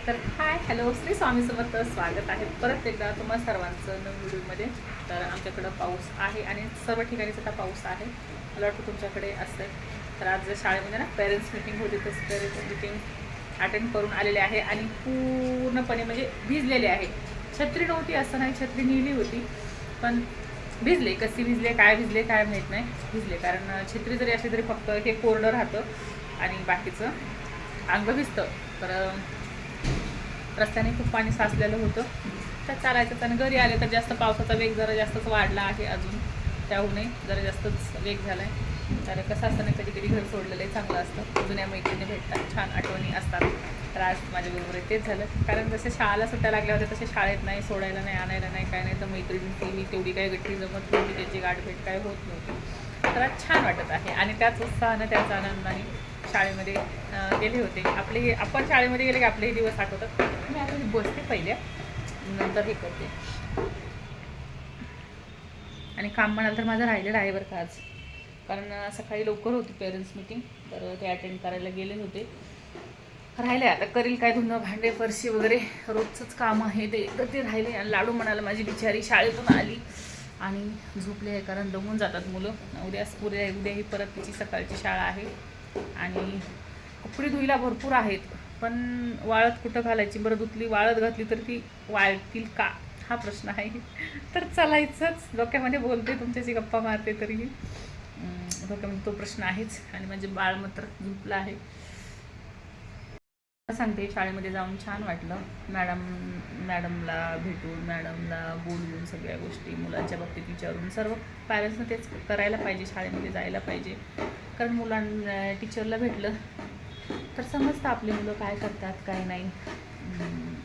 तर hi hello Shri Swami Samarth, स्वागत आहे परत एकदा तुम्हा सर्वांचं नवीन व्हिडिओमध्ये. तर आमच्याकडं पाऊस आहे आणि सर्व ठिकाणीच आता पाऊस आहे. मला वाटतं तुमच्याकडे असेल. तर आज शाळेमध्ये ना पेरेंट्स मीटिंग होती, तर पेरेंट्स मीटिंग अटेंड करून आलेले आहे आणि पूर्णपणे म्हणजे भिजलेले आहे. छत्री नव्हती असं नाही, छत्री नेली होती पण भिजले. कशी भिजले काय माहीत नाही, भिजले. कारण छत्री जरी असली तरी फक्त हे कोरडं राहतं आणि बाकीचं अंग भिजतं. तर रस्त्याने खूप पाणी साचलेलं होतं. तर चालायचं आणि घरी आले तर जास्त पावसाचा वेग जरा जास्तच वाढला आहे. अजून त्याहूनही जरा जास्तच वेग झाला आहे. तर कसं असतं ना, कधी कधी घर सोडलेलं चांगलं असतं. जुन्या मैत्रिणी भेटतात, छान आठवणी असतात. तर आज माझ्याबरोबर तेच झालं. कारण जसे शाळेला सुट्ट्या लागल्या होत्या तसे शाळेत नाही, सोडायला नाही, आणायला नाही, काय नाही. तर मैत्रिणी मी तेवढी काही गट्टी जमत नव्हती, त्याची गाठभेट काय होत नव्हती. तर आज छान वाटत आहे आणि त्याच उत्साहानं त्याच आनंदाने शाळेमध्ये गेले होते. आपण शाळेमध्ये गेले की आपलेही दिवस आठवतात. मी आता बसते पहिल्या, नंतर हे करते. आणि काम म्हणाल तर माझं राहिलेलं आहे बरं का आज. कारण सकाळी लवकर होती पेरेंट्स मीटिंग, तर ते अटेंड करायला गेले होते. राहिले आता करील काय, धुणं भांडे फरशी वगैरे रोजचंच काम आहे ते, तर ते राहिले. आणि लाडू म्हणाला माझी बिचारी शाळेतून आली आणि झोपले आहे, कारण दमून जातात मुलं. उद्याही परत तिची सकाळची शाळा आहे. आणि कपडे धुईला भरपूर आहेत, पण वाळत कुठं घालायची बरं? धुतली वाळत घातली तर ती वाळतील का, हा प्रश्न आहे. तर चालायचंच, डोक्यामध्ये बोलते तुमच्याशी गप्पा मारते तरीही डोक्यामध्ये तो प्रश्न आहेच. आणि म्हणजे बाळ मात्र झोपलं आहे. सांगते, शाळेमध्ये जाऊन छान वाटलं. मॅडमला भेटून, मॅडमला बोलून, सगळ्या गोष्टी मुलांच्या बाबतीत विचारून. सर्व पॅरेंट्सनं तेच करायला पाहिजे, शाळेमध्ये जायला पाहिजे. कारण टीचरला भेटलं तर समजतं आपली मुलं काय करतात काय नाही,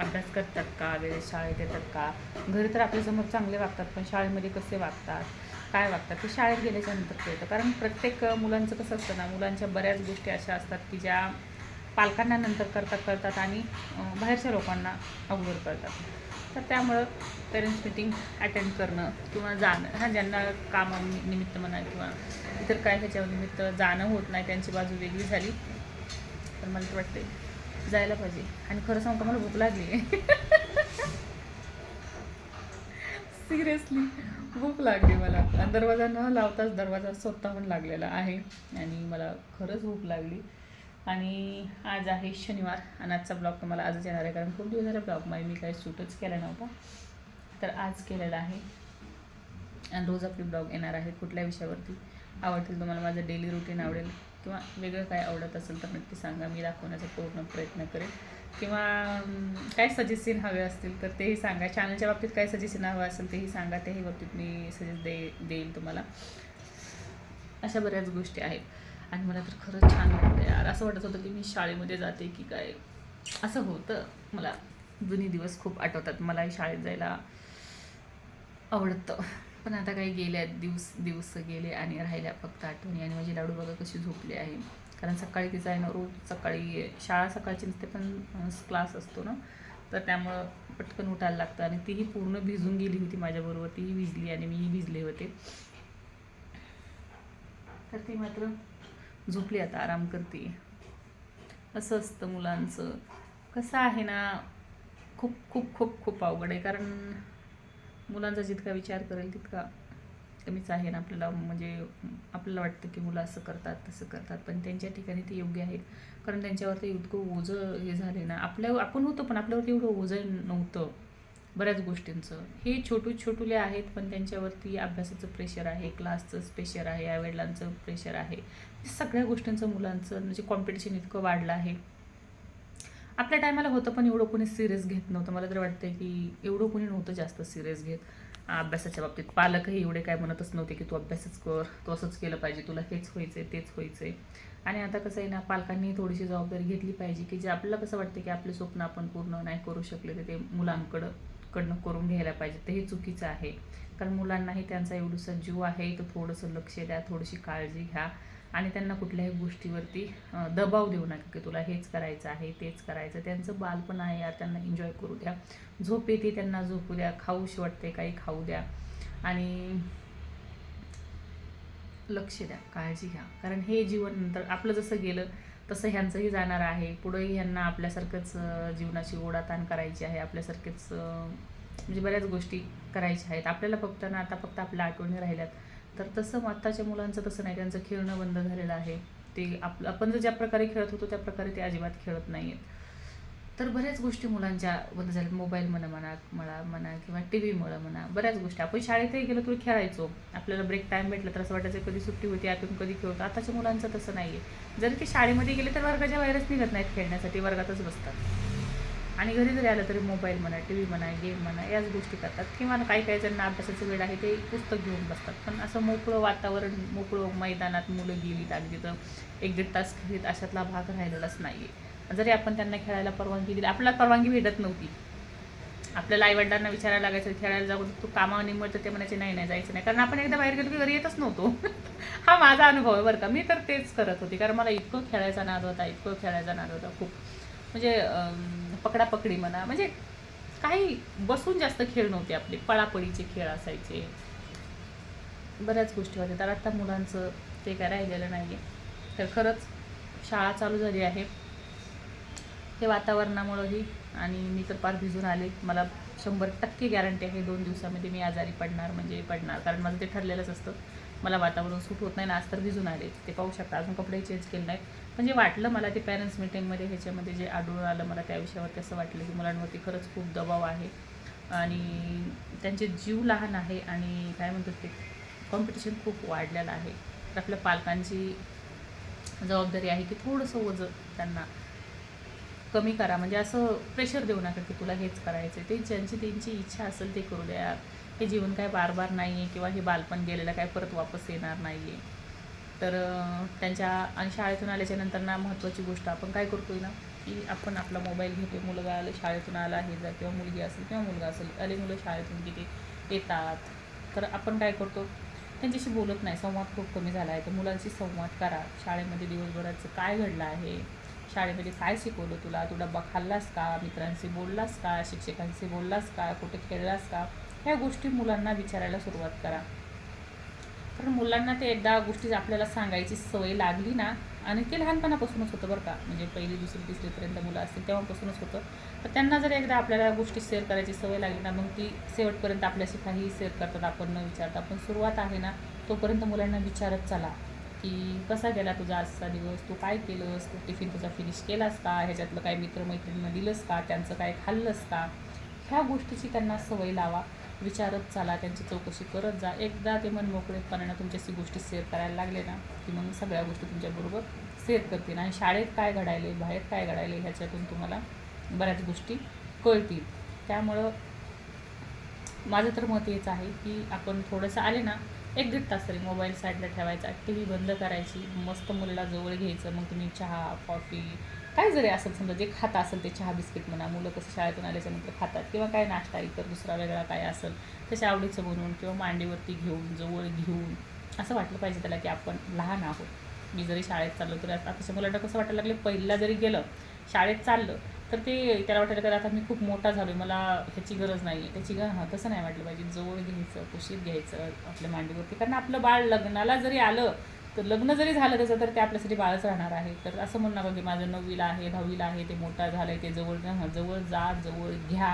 अभ्यास करतात का, वेळेत शाळेत येतात का. घरी तर आपल्यासमोर चांगले वागतात, पण शाळेमध्ये कसे वागतात, काय वागतात ते शाळेत गेल्याच्या नंतर कळतं. कारण प्रत्येक मुलांचं कसं असतं ना, मुलांच्या बऱ्याच गोष्टी अशा असतात की ज्या पालकांना नंतर कळतात आणि बाहेरच्या लोकांना अगोदर कळतात. तर त्यामुळं पेरेंट्स मीटिंग अटेंड करणं किंवा जाणं, ज्यांना कामानिमित्त म्हणा किंवा इतर काय ह्याच्या निमित्त जाणं होत नाही, त्यांची बाजू वेगळी झाली. तर मला तर वाटते जायला पाहिजे. आणि खरं सांगू का, मला भूक लागली आहे. सिरियसली भूक लागली मला. आणि दरवाजा न लावताच दरवाजा स्वतःहून लागलेला आहे आणि मला खरंच भूक लागली. आणि आज आहे शनिवार आणि आजचा ब्लॉग तुम्हाला आजच येणार आहे, कारण खूप दिवस झाला ब्लॉगमध्ये मी काही शूटच केला नव्हता. तर आज केलेला आहे आणि रोज आपली ब्लॉग येणार आहे. कुठल्या विषयावरती आवडतील तुम्हाला, माझं डेली रुटीन आवडेल किंवा वेगळं काय आवडत असेल तर नक्की सांगा, मी दाखवण्याचा पूर्ण प्रयत्न करेन. किंवा काय सजेशन हवे असतील तर तेही सांगा. चॅनलच्या बाबतीत काय सजेशन हवं असेल तेही सांगा, तेही बाबतीत मी देईल तुम्हाला. अशा बऱ्याच गोष्टी आहेत. आणि मला तर खरंच छान वाटतं यार. असं वाटत होतं की मी शाळेमध्ये जाते की काय, असं होतं. मला जुनी दिवस खूप आठवतात. मलाही शाळेत जायला आवडतं, पण आता काही गेल्या दिवस गेले आणि राहिल्या फक्त आठवणी. आणि माझी लाडू बघा कशी झोपली आहे. कारण सकाळी तिचा आहे ना, रोज सकाळी शाळा सकाळची नसते पण क्लास असतो ना, तर त्यामुळं पटकन उठायला लागतं. आणि तीही पूर्ण भिजून गेली होती माझ्याबरोबर, तीही भिजली आणि मीही भिजले होते. तर ती मात्र झोपली, आता आराम करते. असं असतं मुलांचं. कसं आहे ना, खूप खूप खूप खूप अवघड आहे. कारण मुलांचा जितका विचार करेल तितका कमीच आहे ना आपल्याला. म्हणजे आपल्याला वाटतं की मुलं असं करतात तसं करतात, पण त्यांच्या ठिकाणी ते योग्य आहेत. कारण त्यांच्यावरती इतकं ओझं हे झाले ना. आपण होतो पण आपल्यावरती एवढं ओझं नव्हतं बऱ्याच गोष्टींचं. हे छोटूले आहेत, पण त्यांच्यावरती अभ्यासाचं प्रेशर आहे, क्लासचं प्रेशर आहे, आईवडिलांचं प्रेशर आहे. सगळ्या गोष्टींचं मुलांचं म्हणजे कॉम्पिटिशन इतकं वाढलं आहे. आपल्या टायमाला होतं पण एवढं कोणी सिरियस घेत नव्हतं. मला तर वाटतं की एवढं कोणी नव्हतं जास्त सिरियस घेत अभ्यासाच्या बाबतीत. पालकही एवढे काय म्हणतच नव्हते की तू अभ्यासच कर, तू असंच केलं पाहिजे, तुला हेच व्हायचं आहे तेच व्हायचं आहे. आणि आता कसं आहे ना, पालकांनी थोडीशी जबाबदारी घेतली पाहिजे की जे आपल्याला कसं वाटतं की आपले स्वप्न आपण पूर्ण नाही करू शकले तर ते मुलांकडनं करून घ्यायला पाहिजे. तर हे चुकीचं आहे. कारण मुलांनाही त्यांचा एवढंसा जीव आहे, तर थोडंसं लक्ष द्या, थोडीशी काळजी घ्या. आणि त्यांना कुठल्याही गोष्टीवरती दबाव देऊ नका की तुला हेच करायचं आहे तेच करायचं. त्यांचं बालपण आहे यार, त्यांना एन्जॉय करू द्या. झोप येते त्यांना झोपू द्या, खाऊशी वाटते काही खाऊ द्या. आणि लक्ष द्या, काळजी घ्या. कारण हे जीवन नंतर आपलं जसं गेलं तसं ह्यांचंही जाणार आहे. पुढेही ह्यांना आपल्यासारखंच जीवनाची ओढाताण करायची आहे, आपल्यासारखेच म्हणजे बऱ्याच गोष्टी करायच्या आहेत आपल्याला. फक्त आपल्या आठवणी राहिल्यात. तर तसं आत्ताच्या मुलांचं तसं नाही, त्यांचं खेळणं बंद झालेलं आहे. ते आपण ज्या प्रकारे खेळत होतो त्या प्रकारे ते अजिबात खेळत नाही आहेत. तर बऱ्याच गोष्टी मुलांच्या बंद झाल्यात. मोबाईल म्हणा किंवा टी व्हीमुळं म्हणा, बऱ्याच गोष्टी. आपण शाळेतही गेलो तरी खेळायचो. आपल्याला ब्रेक टाईम भेटला तर असं वाटायचं कधी सुट्टी होती, आपण कधी खेळतो. आताच्या मुलांचं तसं नाही आहे. जरी ते शाळेमध्ये गेले तर वर्गाच्या बाहेरच निघत नाहीत खेळण्यासाठी, वर्गातच बसतात. आणि घरी जरी आलं तरी मोबाईल म्हणा, टी व्ही म्हणा, गेम म्हणा, याच गोष्टी करतात. किंवा काही जणांना अभ्यासाचं वेळ आहे ते पुस्तक घेऊन बसतात. पण असं मोकळं वातावरण, मोकळं मैदानात मुलं गेलीत आणि तिथं 1-1.5 तास खेळीत, अशातला भाग राहिलेलाच नाही आहे. जरी आपण त्यांना खेळायला परवानगी दिली, आपल्याला परवानगी भेटत नव्हती. आपल्याला आईवडिलांना विचारायला लागायचं खेळायला जाऊ, तू कामानिमित्त ते म्हणायचे नाही जायचं नाही, कारण आपण एकदा बाहेर गेलो की घरी येतच नव्हतो. हा माझा अनुभव आहे बरं का. मी तर तेच करत होती, कारण मला इतकं खेळायचा नाद होता खूप. म्हणजे पकडापकडी म्हणा, म्हणजे काही बसून जास्त खेळ नव्हते आपले, पळापळीचे खेळ असायचे, बऱ्याच गोष्टी होत्या. तर आता मुलांचं ते काय राहिलेलं नाही आहे. तर खरंच शाळा चालू झाली आहे हे वातावरणामुळंही. आणि मी तर पार भिजून आले. मला 100% गॅरंटी आहे 2 दिवसामध्ये मी आजारी पडणार, कारण माझं ते ठरलेलंच असतं. मला वातावरण सूट होत नाही ना. आज तर भिजून आले, ते पाहू शकता. अजून कपडेही चेंज केले नाहीत. म्हणजे वाटलं मला ते पॅरेंट्स मीटिंगमध्ये ह्याच्यामध्ये जे आढळून आलं मला त्या विषयावरती, असं वाटलं की मुलांवरती खरंच खूप दबाव आहे आणि त्यांचे जीव लहान आहे आणि काय म्हणतात ते कॉम्पिटिशन खूप वाढलेलं आहे. तर आपल्या पालकांची जबाबदारी आहे की थोडंसं ओझं त्यांना कमी करा. म्हणजे असं प्रेशर देऊ नका की तुला हेच करायचं आहे. ते त्यांची इच्छा असेल ते करू द्या. हे जीवन काय बार नाही आहे किंवा हे बालपण गेलेलं काय परत वापस येणार नाही आहे. तर त्यांच्या आणि शाळेतून आल्याच्या नंतर ना महत्त्वाची गोष्ट आपण काय करतोय ना, की आपण आपला मोबाईल घेतो. मुलगा आलं, शाळेतून आला आहे जा, किंवा मुलगी असेल किंवा मुलगा असेल, आले मुलं शाळेतून किती येतात, तर आपण काय करतो, त्यांच्याशी बोलत नाही. संवाद खूप कमी झाला आहे. तर मुलांशी संवाद करा. शाळेमध्ये दिवसभराचं काय घडलं आहे, शाळेमध्ये काय शिकवलं तुला, तू डब्बा खाल्लास का, मित्रांशी बोललास का, शिक्षकांशी बोललास का, कुठे खेळलास का, ह्या गोष्टी मुलांना विचारायला सुरुवात करा. कारण मुलांना ते एकदा गोष्टी आपल्याला सांगायची सवय लागली ना, आणि ते लहानपणापासूनच होतं बरं का. म्हणजे 1ली, 2री, 3रीपर्यंत मुलं असतील तेव्हापासूनच होतं. तर त्यांना जर एकदा आपल्याला गोष्टी शेअर करायची सवय लागली ना, मग ती शेवटपर्यंत आपल्याशी काहीही शेअर करतात आपण न विचारता. पण सुरुवात आहे ना, तोपर्यंत मुलांना विचारत चला की कसा गेला तुझा आजचा दिवस, तू काय केलंस, तू टिफिन तुझा फिनिश केलास का, ह्याच्यातलं काय मित्रमैत्रिणींना दिलंस का, त्यांचं काय खाल्लंस का. ह्या गोष्टीची त्यांना सवय लावा. विचारत चाला, त्यांची चौकशी करत जा. एकदा ते मन मोकळेपणानं तुमच्याशी गोष्टी शेअर करायला लागले ना, की मग सगळ्या गोष्टी तुमच्याबरोबर शेअर करतील. आणि शाळेत काय घडायले, बाहेर काय घडायले, ह्याच्यातून तुम्हाला बऱ्याच गोष्टी कळतील. त्यामुळं माझं तर मत हेच आहे की आपण थोडंसं आले ना, 1-1.5 तास तरी मोबाईल साईडला ठेवायचा, टी व्ही बंद करायची, मस्त मुलाला जवळ घ्यायचं. मग तुम्ही चहा, कॉफी, काय जरी असेल, समजा जे खाता असेल ते, चहा बिस्किट म्हणा, मुलं कसं शाळेतून आल्याच्यानंतर खातात, किंवा काय नाश्ता इतर दुसरा वेगळा काय असेल त्याच्या आवडीचं बनवून किंवा मांडीवरती घेऊन, जवळ घेऊन, असं वाटलं पाहिजे त्याला की आपण लहान आहोत. मी जरी शाळेत चाललो तरी आताच्या मुलांना कसं वाटायला लागले, पहिला जरी गेलं शाळेत चाललं तर ते त्याला वाटायला की आता मी खूप मोठा झालो, मला ह्याची गरज नाही आहे, त्याची हां, तसं नाही वाटलं पाहिजे. जवळ घ्यायचं, कुशीत घ्यायचं आपल्या मांडीवरती. कारण आपलं बाळ लग्नाला जरी आलं, तर लग्न जरी झालं त्याचं, तर ते आपल्यासाठी बाळच राहणार आहे. तर असं म्हणू नका की माझं 9वीला आहे, 10वीला आहे, ते मोठा झालं आहे, ते जवळ जा, जवळ घ्या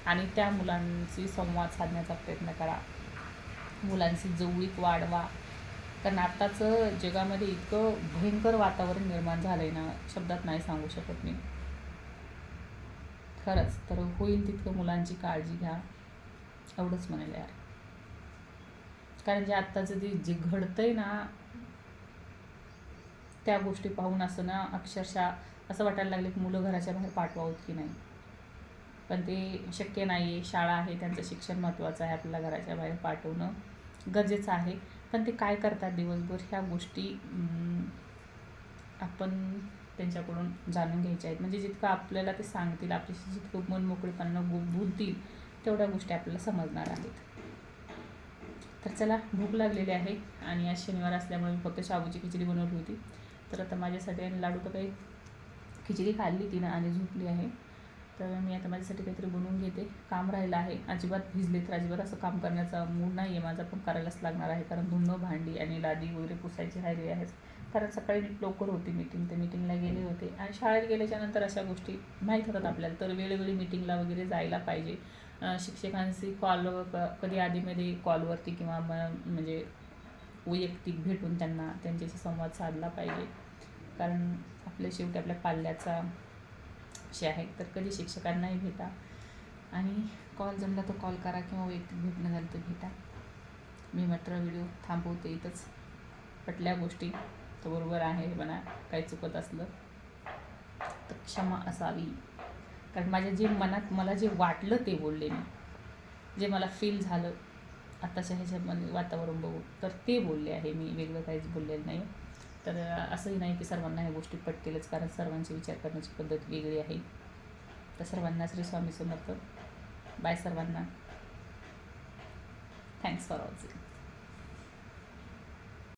आणि त्या मुलांशी संवाद साधण्याचा प्रयत्न करा. मुलांची जवळीक वाढवा. कारण आत्ताचं जगामध्ये इतकं भयंकर वातावरण निर्माण झालं आहे ना, शब्दात नाही सांगू शकत मी. खरंच. तर होईल तितकं मुलांची काळजी घ्या, एवढंच म्हणायला यार. कारण जे आत्ताचं जे घडतंय ना, त्या गोष्टी पाहून असं ना अक्षरशः असं वाटायला लागले की मुलं घराच्या बाहेर पाठवावत की नाही. पण ते शक्य नाही आहे. शाळा आहे, त्यांचं शिक्षण महत्त्वाचं आहे, आपल्याला घराच्या बाहेर पाठवणं गरजेचं आहे. पण ते काय करतात दिवसभर, ह्या गोष्टी आपण त्यांच्याकडून जाणून घ्यायच्या आहेत. म्हणजे जितकं आपल्याला ते सांगतील, आपल्याशी जितकं मन मोकळेपणानं बोलतील, तेवढ्या गोष्टी आपल्याला समजणार आहेत. तर चला, भूक लागलेली आहे आणि आज शनिवार असल्यामुळे मी फक्त शाबूची खिचडी बनवली होती. तर आता माझ्यासाठी आणि लाडू तर काही खिचडी खाल्ली तिनं आणि झोपली आहे. तर मी आता माझ्यासाठी काहीतरी बनवून घेते. काम राहिलं आहे, अजिबात भिजले तर अजिबात असं काम करण्याचा मूड नाही आहे माझा, पण करायलाच लागणार आहे. कारण धुणं, भांडी आणि लादी वगैरे पुसायची राहिली आहेत. कारण सकाळी लवकर होती मीटिंग, तर मीटिंगला गेले होते आणि शाळेत गेल्याच्यानंतर अशा गोष्टी माहीत होतात आपल्याला, तर वेळोवेळी मीटिंगला वगैरे जायला पाहिजे. शिक्षकांशी कॉल कधी आधीमध्ये कॉलवरती किंवा म्हणजे वैयक्तिक भेटून त्यांच्याशी संवाद साधला पाहिजे, कारण आपल्या शेवटी आपल्या पाल्याचा विषय आहे. तर कधी शिक्षकांनाही भेटा आणि कॉल जमला तर कॉल करा किंवा वैयक्तिक भेटणं झालं तर भेटा. मी मात्र व्हिडिओ थांबवते इथंच. पटल्या गोष्टी तर बरोबर आहे म्हणा, काही चुकत असलं तर क्षमा असावी, कारण माझ्या जे मनात मला जे वाटलं ते बोलले मी, जे मला फील झालं आताच्या ह्याच्यामध्ये वातावरण बघून, तर ते बोलले आहे मी, वेगळं काहीच बोललेलं नाही. तर असंही नाही की सर्वांना ह्या गोष्टी पटतीलच, कारण सर्वांची विचार करण्याची पद्धत वेगळी आहे. तर सर्वांना श्री स्वामी समर्थ. बाय सर्वांना. Thanks for watching.